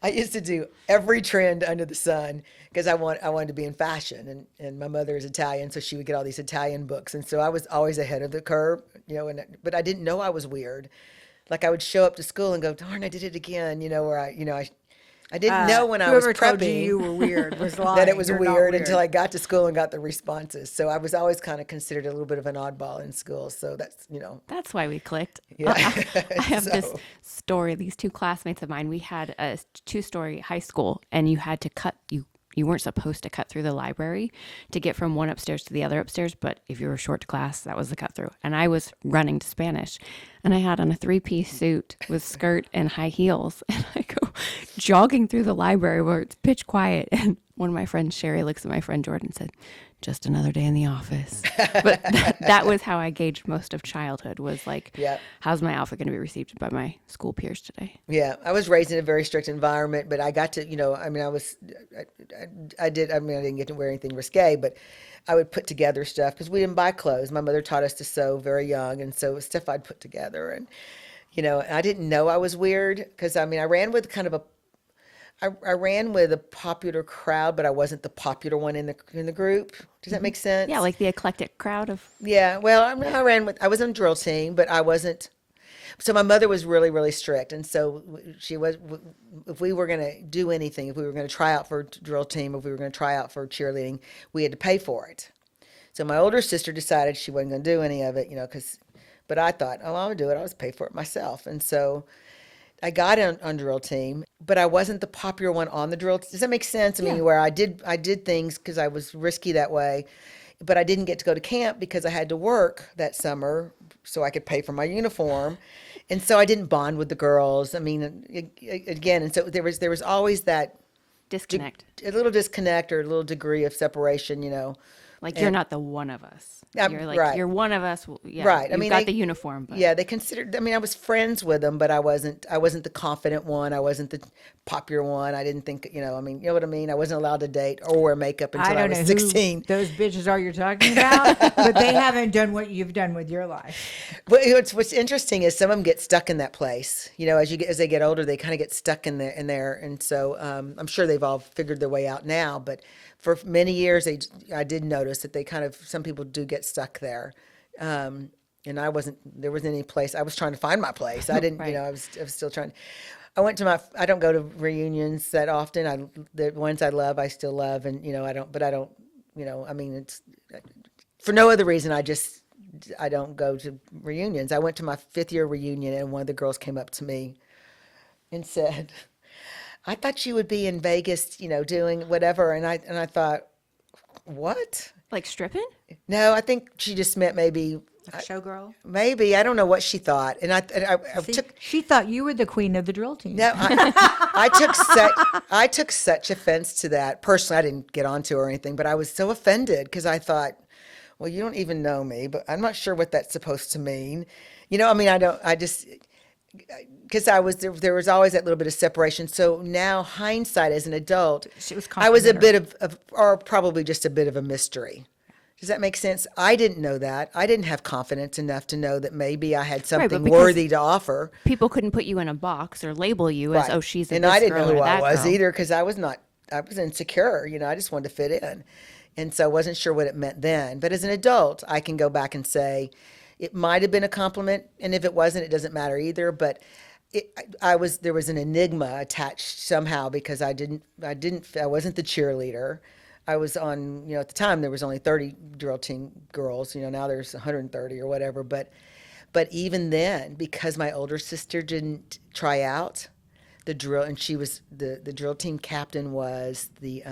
I used to do every trend under the sun because I wanted to be in fashion, and my mother is Italian, so she would get all these Italian books, and so I was always ahead of the curve, but I didn't know I was weird. Like I would show up to school and go, "Darn, I did it again," where I didn't know when I was Whoever told you prepping you were weird was lying. that it was You're not weird until I got to school and got the responses. So I was always kind of considered a little bit of an oddball in school. So that's That's why we clicked. Yeah. I have this So- story. These two classmates of mine, we had a two-story high school, and you had to cut you weren't supposed to cut through the library to get from one upstairs to the other upstairs, but if you were short to class, that was the cut through. And I was running to Spanish, and I had on a three-piece suit with skirt and high heels, and I go jogging through the library where it's pitch quiet, and one of my friends, Sherry, looks at my friend Jordan and said, "Just another day in the office." But that was how I gauged most of childhood, was like, Yeah. how's my outfit going to be received by my school peers today? Yeah, I was raised in a very strict environment, but I got to, I didn't get to wear anything risque, but I would put together stuff because we didn't buy clothes. My mother taught us to sew very young, and so it was stuff I'd put together. And, I didn't know I was weird because, I ran with I ran with a popular crowd, but I wasn't the popular one in the group. Does that make sense? Yeah, like the eclectic crowd of. Yeah, well, I was on drill team, but I wasn't. So my mother was really, really strict, and so she was. If we were going to do anything, if we were going to try out for drill team, if we were going to try out for cheerleading, we had to pay for it. So my older sister decided she wasn't going to do any of it, but I thought, oh, I'll do it. I'll just pay for it myself, and so I got on drill team, but I wasn't the popular one on the drill. Does that make sense? I mean, where I did things because I was risky that way, but I didn't get to go to camp because I had to work that summer so I could pay for my uniform, and so I didn't bond with the girls. I mean, again, and so there was always that Disconnect. a little disconnect or a little degree of separation, Like you're not the one of us. You're like, right. you're one of us. Yeah, Right. You've got the uniform. But. Yeah, they considered. I was friends with them, but I wasn't the confident one. I wasn't the popular one. I didn't think. You know what I mean. I wasn't allowed to date or wear makeup until I don't was know 16. who those bitches are you're talking about, but they haven't done what you've done with your life. But what's interesting is some of them get stuck in that place. As they get older, they kind of get stuck in there, and so I'm sure they've all figured their way out now. But for many years, I did notice that some people do get stuck there. And there wasn't any place. I was trying to find my place. I didn't, Right. I was still trying. I don't go to reunions that often. The ones I love, I still love. And, I don't, it's for no other reason. I don't go to reunions. I went to my 5th year reunion and one of the girls came up to me and said, "I thought you would be in Vegas, doing whatever." And I thought, what? Like stripping? No, I think she just meant maybe, Showgirl. I don't know what she thought. And I See, took, she thought you were the queen of the drill team. no, I took such offense to that. Personally, I didn't get onto her or anything, but I was so offended because I thought, well, you don't even know me, but I'm not sure what that's supposed to mean. You know, I mean, I don't, I just, because I was there was always that little bit of separation. So now, hindsight as an adult, She was I was a bit complimentary. or probably just a bit of a mystery. Does that make sense? I didn't know that. I didn't have confidence enough to know that maybe I had Right, but something because worthy to offer. people couldn't put you in a box or label you as, Right. oh, she's a And I this didn't know girl who or I that was girl. either because I was insecure. You know, I just wanted to fit in. And so I wasn't sure what it meant then. But as an adult, I can go back and say it might have been a compliment. And if it wasn't, it doesn't matter either. But there was an enigma attached somehow because I wasn't the cheerleader. I was on, at the time there was only 30 drill team girls, now there's 130 or whatever. But even then, because my older sister didn't try out the drill, and she was the drill team captain was the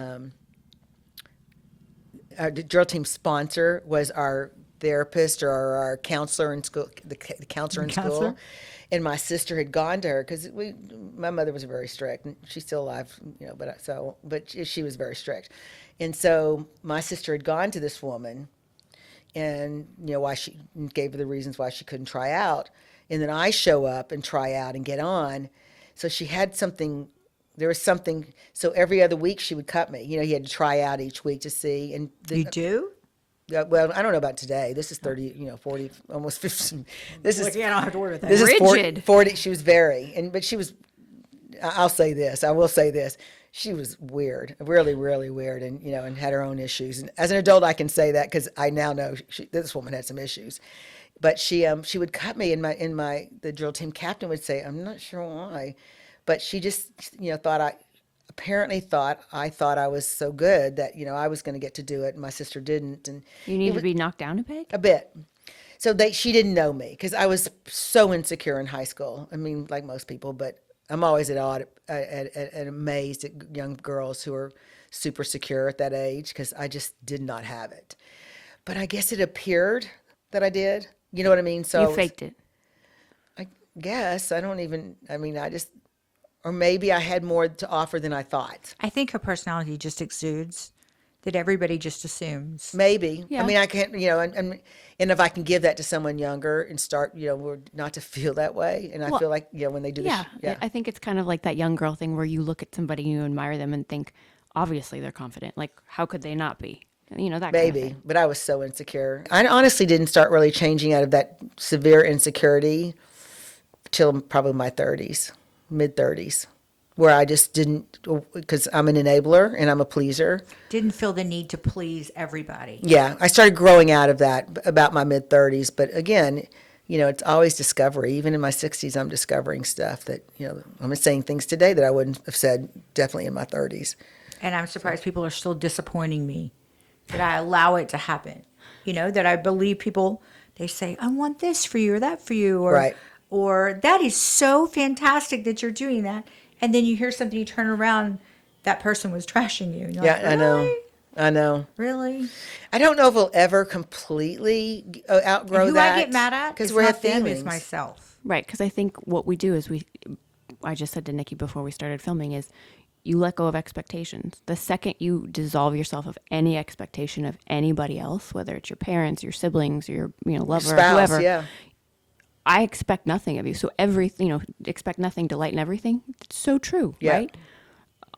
drill team sponsor was our therapist or our counselor in school, the counselor in Counselor? school. And my sister had gone to her because my mother was very strict, and she's still alive, but she was very strict. And so my sister had gone to this woman and why she gave her the reasons why she couldn't try out, and then I show up and try out and get on. So she had something. There was something. So every other week she would cut me. You had to try out each week to see. And You do? well, I don't know about today. This is 30, 40, almost 50. This is Look, I don't have to worry about this that. is 40, Rigid. 40. She was but she was. I'll say this. I will say this. She was weird, really, really weird, and had her own issues. And as an adult, I can say that because I now know this woman had some issues. But she would cut me, the drill team captain would say, "I'm not sure why," but she just apparently thought I was so good that I was going to get to do it, and my sister didn't, and You need to be knocked down a peg? a bit. So she didn't know me because I was so insecure in high school. I mean, like most people, but I'm always at amazed at young girls who are super secure at that age because I just did not have it. But I guess it appeared that I did. You know what I mean? So You faked it. I guess I don't even. I mean, or maybe I had more to offer than I thought. I think her personality just exudes that everybody just assumes. Maybe. Yeah. I mean, I can't, and if I can give that to someone younger and start, not to feel that way. And I Well, feel like, when they do this, Yeah, I think it's kind of like that young girl thing where you look at somebody and you admire them and think, obviously they're confident. Like, how could they not be? That kind of maybe. thing. But I was so insecure. I honestly didn't start really changing out of that severe insecurity till probably my 30s, mid 30s, where I just didn't, because I'm an enabler and I'm a pleaser. Didn't feel the need to please everybody. Yeah, I started growing out of that about my mid 30s. But again, it's always discovery. Even in my 60s, I'm discovering stuff that, I'm saying things today that I wouldn't have said definitely in my 30s. And I'm surprised people are still disappointing me that I allow it to happen. That I believe people, they say, I want this for you or that for you. Or, Right. or that is so fantastic that you're doing that. And then you hear something, you turn around, that person was trashing you. And you're Yeah, like, really? I know. Really? I don't know if we'll ever completely outgrow And who that. I get mad at because is we not have them, feelings. it's myself. Right, because I think what we do is I just said to Nikki before we started filming is you let go of expectations. The second you dissolve yourself of any expectation of anybody else, whether it's your parents, your siblings, your lover, Spouse, whoever, yeah. I expect nothing of you. So expect nothing, delight in everything. It's so true, Yeah. right?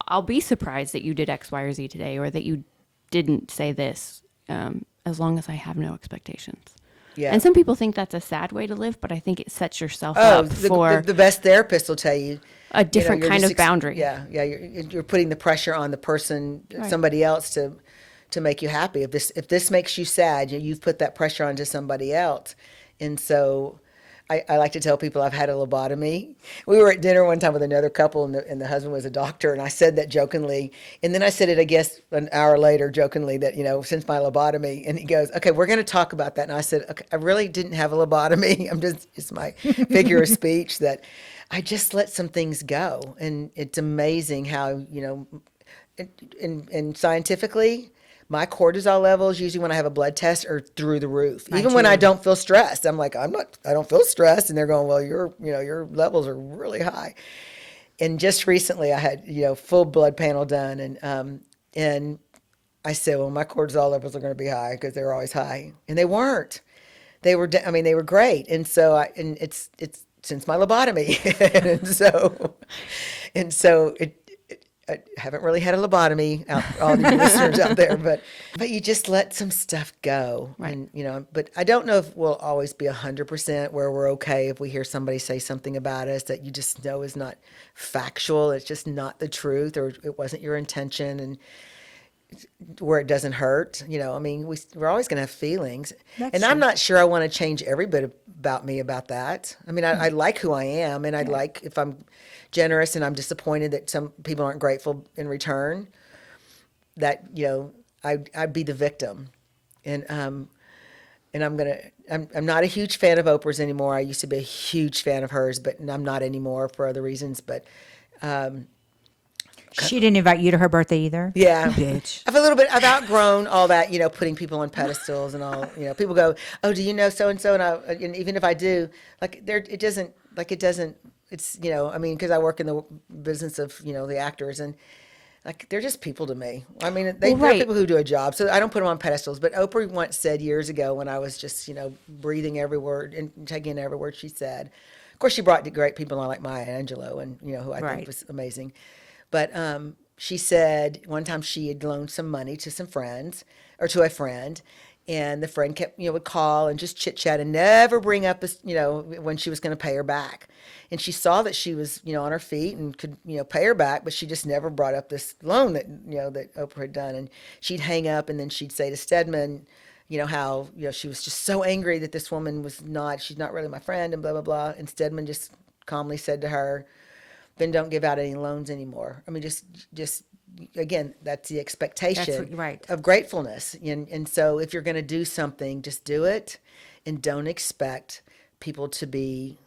I'll be surprised that you did X, Y, or Z today, or that you didn't say this, as long as I have no expectations. Yeah. And some people think that's a sad way to live, but I think it sets yourself Oh, up for the best therapist will tell you a different you're kind just of boundary. Yeah, yeah. You're putting the pressure on the person, Right. somebody else, to make you happy. If this makes you sad, you've put that pressure onto somebody else, and so. I like to tell people I've had a lobotomy. We were at dinner one time with another couple, and the husband was a doctor, and I said that jokingly, and then I said it, I guess, an hour later, jokingly, that since my lobotomy, and he goes, "Okay, we're going to talk about that." And I said, "Okay, I really didn't have a lobotomy. It's my figure of speech that I just let some things go, and it's amazing how and scientifically." My cortisol levels, usually when I have a blood test, are through the roof. Mine Even when I too. don't feel stressed, I'm like, I don't feel stressed. And they're going, well, your levels are really high. And just recently I had, full blood panel done. And I said, well, my cortisol levels are going to be high because they're always high, and they weren't. They were, I mean, they were great, and so and it's since my lobotomy, and so I haven't really had a lobotomy, all the listeners out there, but you just let some stuff go, Right. and but I don't know if we'll always be 100% where we're okay if we hear somebody say something about us that you just know is not factual, it's just not the truth, or it wasn't your intention, and where it doesn't hurt. I mean, we're always going to have feelings. That's And I'm true. not sure I want to change every bit about me about that. I mean, I like who I am, and I like if I'm generous and I'm disappointed that some people aren't grateful in return, that, I'd be the victim. And I'm not a huge fan of Oprah's anymore. I used to be a huge fan of hers, but I'm not anymore for other reasons. But She didn't invite you to her birthday either. yeah. Bitch. I've outgrown all that, putting people on pedestals and all, people go, oh, do you know so-and-so? And even if I do, like it doesn't, it's, I mean, cause I work in the business of, the actors, and like, they're just people to me. I mean, they're right. people who do a job. So I don't put them on pedestals, but Oprah once said years ago when I was just, breathing every word and taking in every word she said, of course, she brought great people on like Maya Angelou and, who I think Right. was amazing. But she said one time she had loaned some money to some friends or to a friend, and the friend kept, would call and just chit chat and never bring up, when she was going to pay her back. And she saw that she was, on her feet and could, pay her back, but she just never brought up this loan that, that Oprah had done. And she'd hang up, and then she'd say to Stedman, how, she was just so angry that this woman she's not really my friend, and blah, blah, blah. And Stedman just calmly said to her, then don't give out any loans anymore. I mean, just again, that's the expectation right. of gratefulness. And so if you're going to do something, just do it, and don't expect people to be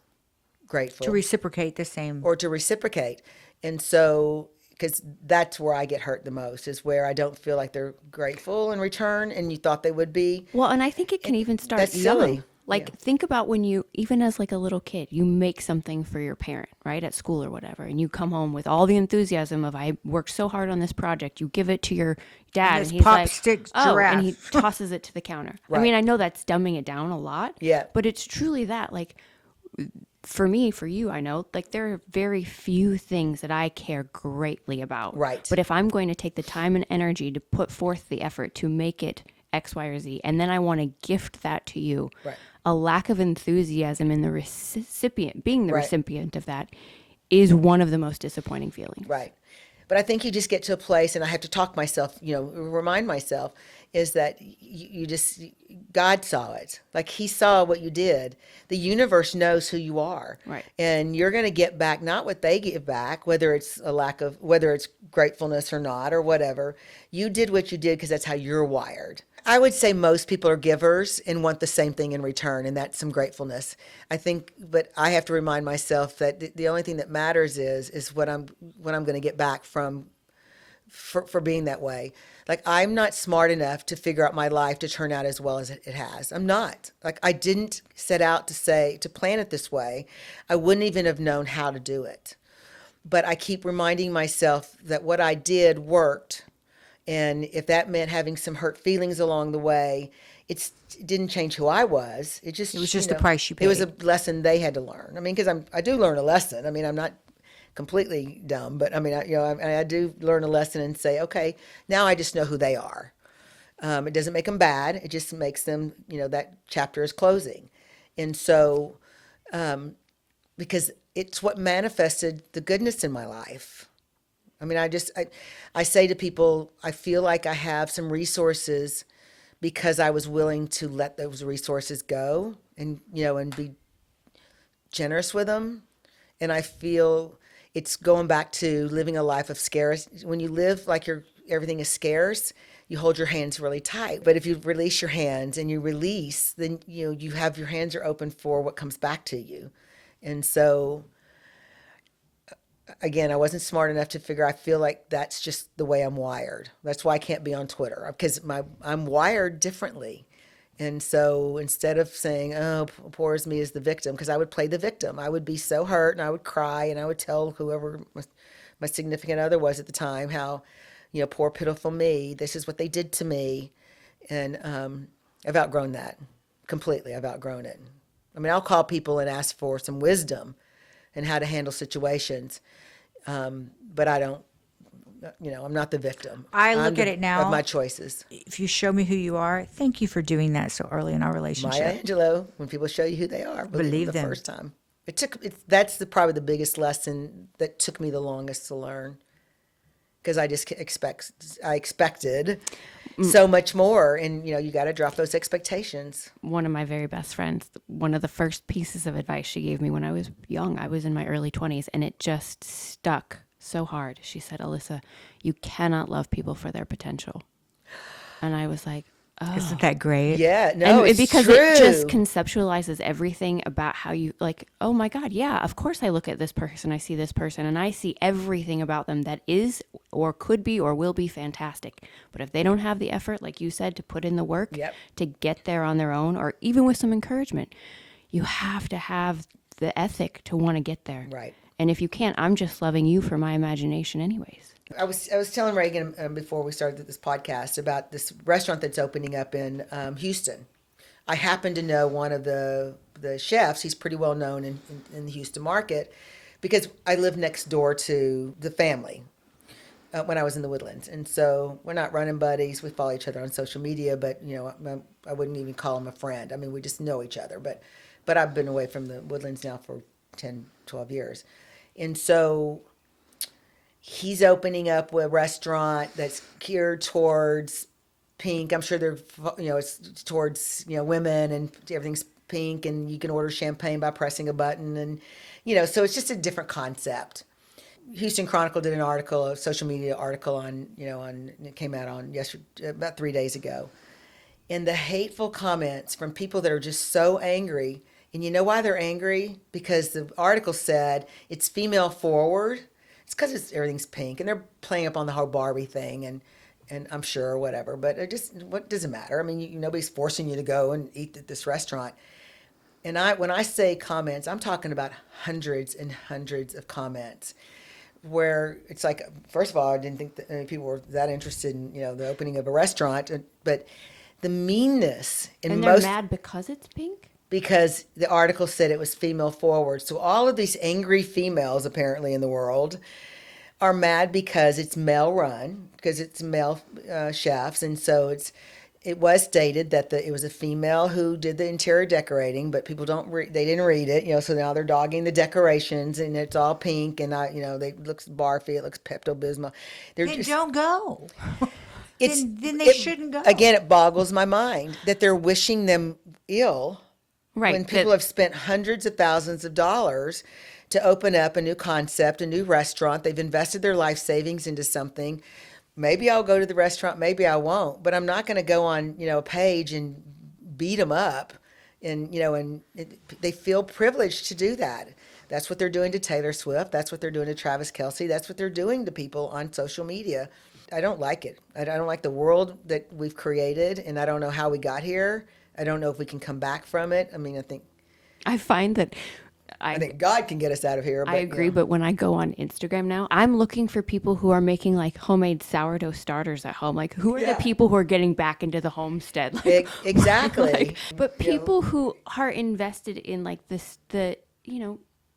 grateful To reciprocate the same. or to reciprocate. And so, because that's where I get hurt the most, is where I don't feel like they're grateful in return, and you thought they would be. Well, and I think it can even start That's young. silly. Like, Yeah. think about when you, even as like a little kid, you make something for your parent, right, at school or whatever, and you come home with all the enthusiasm of, I worked so hard on this project. You give it to your dad, this and he's like, pop-stick oh, and he giraffe. tosses it to the counter. I Right. mean, I know that's dumbing it down a lot, Yeah. but it's truly that. Like, for me, for you, I know, like, there are very few things that I care greatly about. Right. But if I'm going to take the time and energy to put forth the effort to make it X, Y, or Z, and then I want to gift that to you, Right. a lack of enthusiasm in the recipient, being the Right. recipient of that, is one of the most disappointing feelings. Right. But I think you just get to a place, and I have to talk myself, remind myself, is that you just, God saw it. Like, he saw what you did. The universe knows who you are. Right. And you're going to get back not what they give back, whether it's whether it's gratefulness or not, or whatever. You did what you did because that's how you're wired. I would say most people are givers and want the same thing in return, and that's some gratefulness. I think, but I have to remind myself that the only thing that matters is what I'm going to get back for being that way. Like, I'm not smart enough to figure out my life to turn out as well as it has. I'm not. Like, I didn't set out to plan it this way. I wouldn't even have known how to do it. But I keep reminding myself that what I did worked. And if that meant having some hurt feelings along the way, it didn't change who I was. It was just the price you It was a paid. lesson they had to learn. I mean, because I do learn a lesson. I mean, I'm not completely dumb, but I mean, I do learn a lesson and say, okay, now I just know who they are. It doesn't make them bad. It just makes them, that chapter is closing. And so, because it's what manifested the goodness in my life. I mean, I say to people, I feel like I have some resources because I was willing to let those resources go, and, and be generous with them. And I feel it's going back to living a life of scarce. When you live like everything is scarce, you hold your hands really tight. But if you release your hands and you release, then, you have your hands are open for what comes back to you. And so, again, I wasn't smart enough to figure. I feel like that's just the way I'm wired. That's why I can't be on Twitter, because I'm wired differently. And so instead of saying, "Oh, poor is me," as the victim, because I would play the victim, I would be so hurt and I would cry and I would tell whoever my significant other was at the time how, poor pitiful me. This is what they did to me. And I've outgrown that completely. I've outgrown it. I mean, I'll call people and ask for some wisdom and how to handle situations. But I don't, I'm not the victim. I look I'm at it now. of my choices. If you show me who you are, thank you for doing that so early in our relationship. Maya Angelou, when people show you who they are, believe them the first time. That's probably the biggest lesson that took me the longest to learn. Because I expected so much more, and you got to drop those expectations. One of my very best friends, one of the first pieces of advice she gave me when I was young, I was in my early 20s, and it just stuck so hard. She said, Alyssa, you cannot love people for their potential. And I was like, oh. Isn't that great? Yeah, no, and it's because true. it just conceptualizes everything about how you, like, oh my God, yeah, of course I look at this person, I see this person, and I see everything about them that is or could be or will be fantastic. But if they don't have the effort, like you said, to put in the work to get there on their own, or even with some encouragement, you have to have the ethic to want to get there. Right. And if you can't, I'm just loving you for my imagination anyways. I was telling Reagan before we started this podcast about this restaurant that's opening up in Houston. I happen to know one of the chefs. He's pretty well known in the Houston market because I lived next door to the family when I was in the Woodlands. And so we're not running buddies. We follow each other on social media, but I wouldn't even call him a friend. I mean, we just know each other. But I've been away from the Woodlands now for 10, 12 years. And so he's opening up a restaurant that's geared towards pink. I'm sure they're, it's towards, women, and everything's pink, and you can order champagne by pressing a button. And, so it's just a different concept. Houston Chronicle did an article, a social media article it came out on yesterday, about 3 days ago. And the hateful comments from people that are just so angry. And you know why they're angry? Because the article said it's female forward. It's because everything's pink, and they're playing up on the whole Barbie thing, and I'm sure whatever. But what does it matter? I mean, nobody's forcing you to go and eat at this restaurant. And when I say comments, I'm talking about hundreds and hundreds of comments, where it's like, first of all, I didn't think that any people were that interested in the opening of a restaurant, but the meanness and they're mad because it's pink. Because the article said it was female forward. So all of these angry females apparently in the world are mad because it's male run, because it's male chefs. And so it was stated that it was a female who did the interior decorating, but people they didn't read it, so now they're dogging the decorations, and it's all pink, and it looks barfy, it looks Pepto-Bismol. Don't go. Then they shouldn't go. Again, it boggles my mind that they're wishing them ill. Right. When people have spent hundreds of thousands of dollars to open up a new concept, a new restaurant, they've invested their life savings into something. Maybe I'll go to the restaurant, maybe I won't, but I'm not going to go on, a page and beat them up. And, they feel privileged to do that. That's what they're doing to Taylor Swift. That's what they're doing to Travis Kelce. That's what they're doing to people on social media. I don't like it. I don't like the world that we've created, and I don't know how we got here. I don't know if we can come back from it. I mean, I find that I think God can get us out of here. I agree, but when I go on Instagram now, I'm looking for people who are making like homemade sourdough starters at home. Like, who are the people who are getting back into the homestead? Like, exactly. But people who are invested in like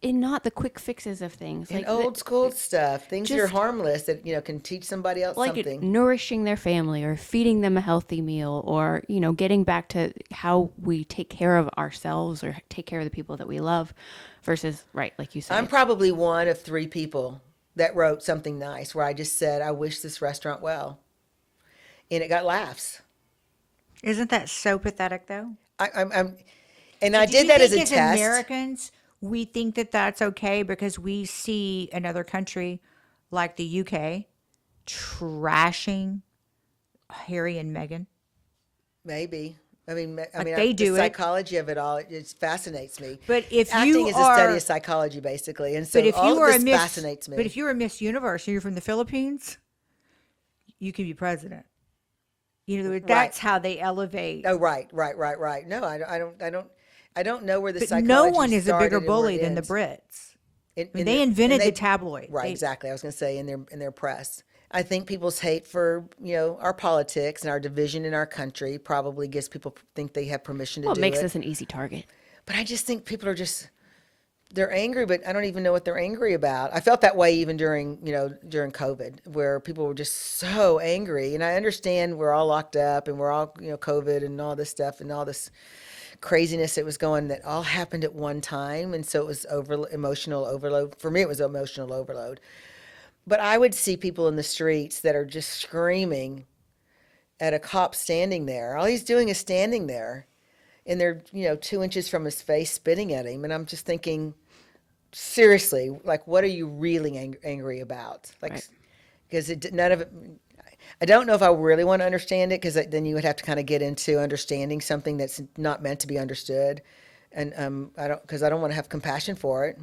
in not the quick fixes of things, and like old school stuff, things that are harmless that can teach somebody else like something. Nourishing their family or feeding them a healthy meal, or getting back to how we take care of ourselves or take care of the people that we love, versus like you said. I'm probably one of 3 people that wrote something nice where I just said, I wish this restaurant well, and it got laughs. Isn't that so pathetic, though? I did that as a test. Americans, we think that that's okay because we see another country like the UK trashing Harry and Meghan. Maybe. They do the psychology of it all, it fascinates me. But if acting you is are, a study of psychology, basically, and so but if all you of are this a Miss, fascinates me. But if you're a Miss Universe and you're from the Philippines, you can be president. That's how they elevate. Oh, right. No, I don't know where the but psychology no one is a started bigger and bully where it than the ends. Brits. They invented the tabloid. Right, exactly. I was going to say in their press. I think people's hate for, our politics and our division in our country probably gives people think they have permission to Well, do it makes it. us an easy target. But I just think people are they're angry, but I don't even know what they're angry about. I felt that way even during COVID, where people were just so angry. And I understand we're all locked up and we're all, COVID and all this stuff and all this craziness that was going, that all happened at one time. And so it was emotional overload. For me, it was emotional overload. But I would see people in the streets that are just screaming at a cop standing there. All he's doing is standing there, and they're 2 inches from his face, spitting at him. And I'm just thinking, seriously, like, what are you really angry about? Like, Right. because none of it. I don't know if I really want to understand it, because then you would have to kind of get into understanding something that's not meant to be understood, and I don't want to have compassion for it.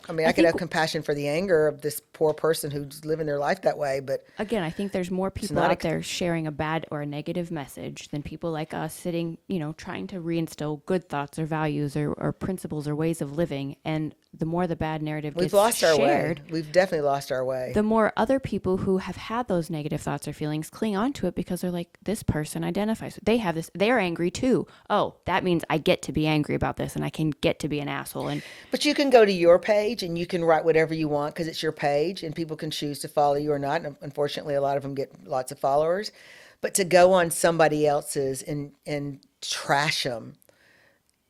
I mean, I could think- have compassion for the anger of this poor person who's living their life that way, but Again, I think there's more people not out there sharing a bad or a negative message than people like us sitting, trying to reinstill good thoughts or values or principles or ways of living. And the more the bad narrative we've gets lost our shared, way. We've definitely lost our way. the more other people who have had those negative thoughts or feelings cling on to it, because they're like, this person identifies. They have this. They're angry too. Oh, that means I get to be angry about this, and I can get to be an asshole. And But you can go to your page and you can write whatever you want, because it's your page and people can choose to follow you or not. And unfortunately, a lot of them get lots of followers. But to go on somebody else's and trash them,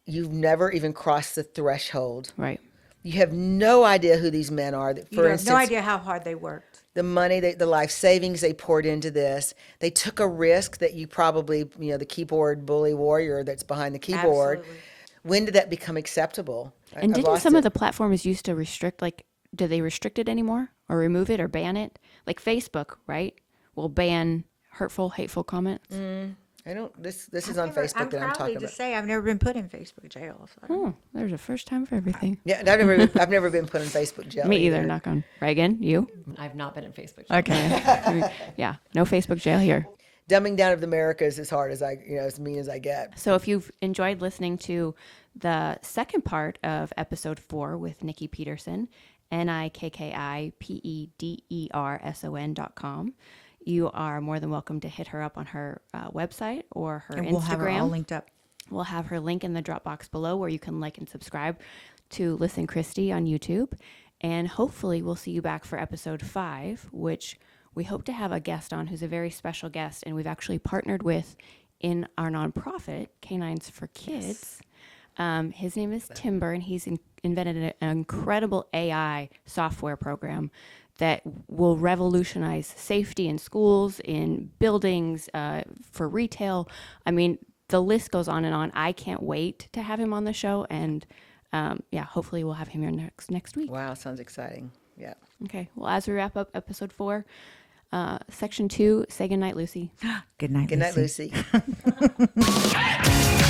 you've never even crossed the threshold. right. You have no idea who these men are. That, You for have instance, no idea how hard they worked. the money, the life savings they poured into this. They took a risk that you probably, the keyboard bully warrior that's behind the keyboard. Absolutely. When did that become acceptable? And I've didn't lost some it. of the platforms used to restrict, like, do they restrict it anymore or remove it or ban it? Like Facebook, right? Will ban hurtful, hateful comments. I don't. This is on Facebook that I'm proudly talking to about. say I've never been put in Facebook jail. So I don't- Oh, there's a first time for everything. Yeah, I've never been put in Facebook jail. Me either. Knock on. Reagan, you? I've not been in Facebook. jail. Okay. Yeah. No Facebook jail here. Dumbing down of America is as hard as as mean as I get. So if you've enjoyed listening to the second part of episode 4 with Nikki Pederson, NIKKIPEDERSON.com, you are more than welcome to hit her up on her website or her And Instagram. we'll have her all linked up. We'll have her link in the Dropbox below, where you can like and subscribe to Listen Christy on YouTube. And hopefully we'll see you back for episode 5, which we hope to have a guest on who's a very special guest, and we've actually partnered with in our nonprofit, Canines for Kids. His name is Timber, and he's invented an incredible AI software program that will revolutionize safety in schools, in buildings, for retail. I mean, the list goes on and on. I can't wait to have him on the show, and hopefully we'll have him here next week. Wow, sounds exciting. Yeah. Okay, well, as we wrap up episode 4, section 2, say goodnight, Lucy. Good night, Good night, Lucy. Lucy.